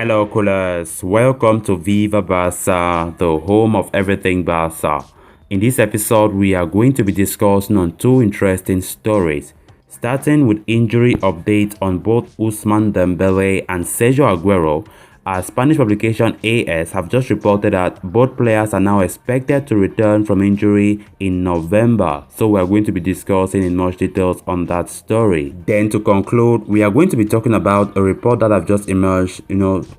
Hello, coolers. Welcome to Viva Barca, the home of everything Barca. In this episode, we are going to be discussing on two interesting stories, starting with injury updates on both Ousmane Dembele and Sergio Aguero. As Spanish publication AS have just reported that both players are now expected to return from injury in November. So we are going to be discussing in much details on that story. Then to conclude, we are going to be talking about a report that have just emerged,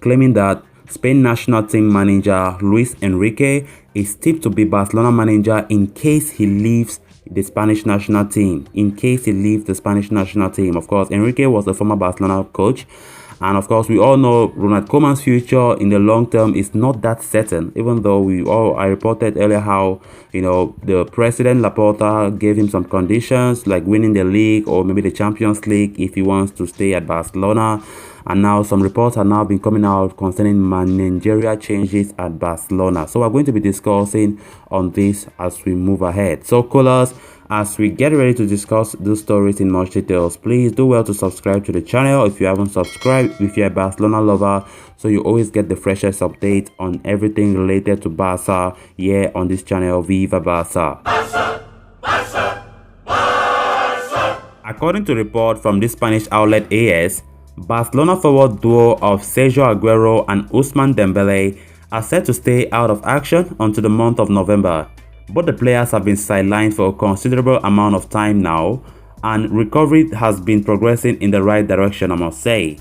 claiming that Spain national team manager Luis Enrique is tipped to be Barcelona manager in case he leaves the Spanish national team. Of course, Enrique was a former Barcelona coach. And of course, we all know Ronald Koeman's future in the long term is not that certain, even though I reported earlier how, the president Laporta gave him some conditions like winning the league or maybe the Champions League if he wants to stay at Barcelona. And now some reports have now been coming out concerning managerial changes at Barcelona. So we're going to be discussing on this as we move ahead. So callers, as we get ready to discuss those stories in much details, please do well to subscribe to the channel if you haven't subscribed, if you're a Barcelona lover, so you always get the freshest update on everything related to Barca here on this channel, Viva Barca. Barca, Barca, Barca. According to report from this Spanish outlet AS, Barcelona forward duo of Sergio Aguero and Ousmane Dembele are set to stay out of action until the month of November. Both the players have been sidelined for a considerable amount of time now, and recovery has been progressing in the right direction, I must say.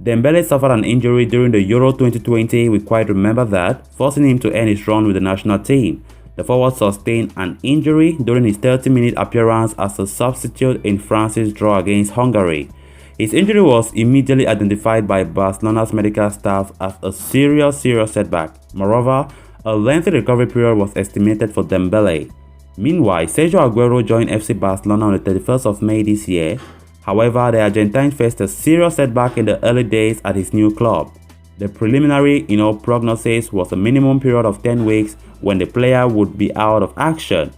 Dembele suffered an injury during the Euro 2020, we quite remember that, forcing him to end his run with the national team. The forward sustained an injury during his 30-minute appearance as a substitute in France's draw against Hungary. His injury was immediately identified by Barcelona's medical staff as a serious setback. Moreover, a lengthy recovery period was estimated for Dembele. Meanwhile, Sergio Aguero joined FC Barcelona on the 31st of May this year. However, the Argentine faced a serious setback in the early days at his new club. The preliminary, prognosis was a minimum period of 10 weeks when the player would be out of action,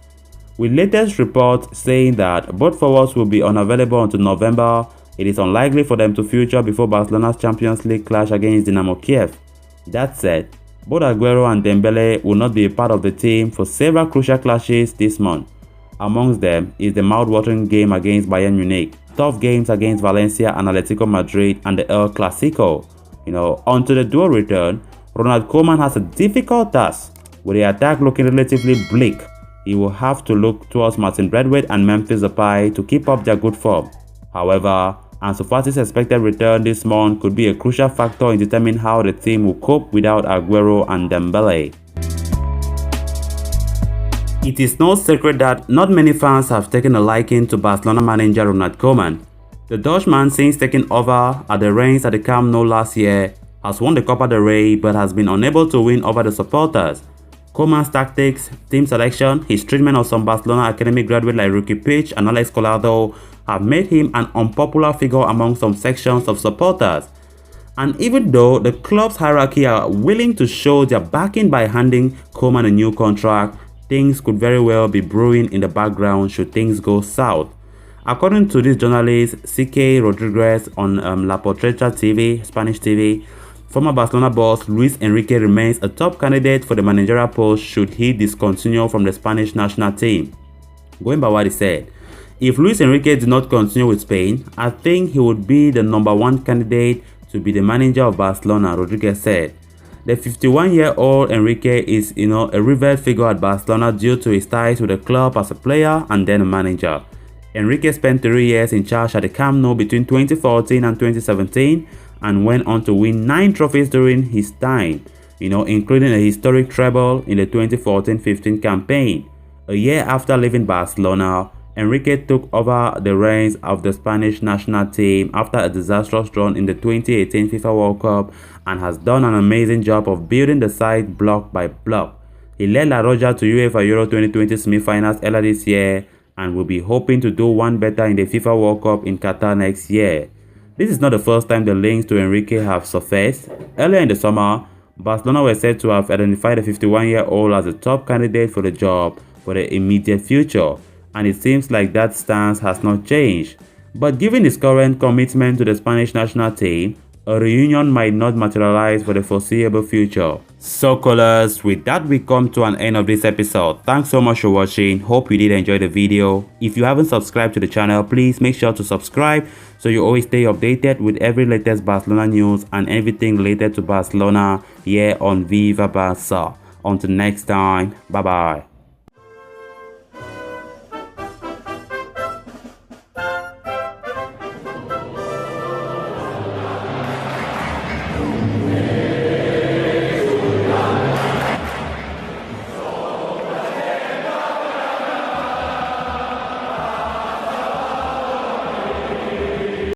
with latest reports saying that both forwards will be unavailable until November. It is unlikely for them to feature before Barcelona's Champions League clash against Dynamo Kiev. That said, both Aguero and Dembele will not be a part of the team for several crucial clashes this month. Amongst them is the mouth-watering game against Bayern Munich, tough games against Valencia and Atletico Madrid, and the El Clasico. Until the duo return, Ronald Koeman has a difficult task. With the attack looking relatively bleak, he will have to look towards Martin Braithwaite and Memphis Depay to keep up their good form. However, Ansu Fati's expected return this month could be a crucial factor in determining how the team will cope without Aguero and Dembele. It is no secret that not many fans have taken a liking to Barcelona manager Ronald Koeman. The Dutchman, since taking over at the reins at the Camp Nou last year, has won the Copa del Rey but has been unable to win over the supporters. Koeman's tactics, team selection, his treatment of some Barcelona academy graduates like Enrique and Alex Collado have made him an unpopular figure among some sections of supporters. And even though the club's hierarchy are willing to show their backing by handing Koeman a new contract, things could very well be brewing in the background should things go south. According to this journalist CK Rodriguez on La Portrecha TV, Spanish TV, former Barcelona boss Luis Enrique remains a top candidate for the managerial post should he discontinue from the Spanish national team. Going by what he said, if Luis Enrique did not continue with Spain, I think he would be the #1 candidate to be the manager of Barcelona, Rodriguez said. The 51-year-old Enrique is, a revered figure at Barcelona due to his ties with the club as a player and then a manager. Enrique spent 3 years in charge at the Camp Nou between 2014 and 2017 and went on to win 9 trophies during his time, including a historic treble in the 2014-15 campaign. A year after leaving Barcelona, Enrique took over the reins of the Spanish national team after a disastrous run in the 2018 FIFA World Cup and has done an amazing job of building the side block by block. He led La Roja to UEFA Euro 2020 semi-finals earlier this year and will be hoping to do one better in the FIFA World Cup in Qatar next year. This is not the first time the links to Enrique have surfaced. Earlier in the summer, Barcelona were said to have identified the 51-year-old as a top candidate for the job for the immediate future, and it seems like that stance has not changed. But given his current commitment to the Spanish national team, a reunion might not materialize for the foreseeable future. So callers, with that we come to an end of this episode. Thanks so much for watching. Hope you did enjoy the video. If you haven't subscribed to the channel, please make sure to subscribe so you always stay updated with every latest Barcelona news and everything related to Barcelona here on Viva Barca. Until next time, bye bye.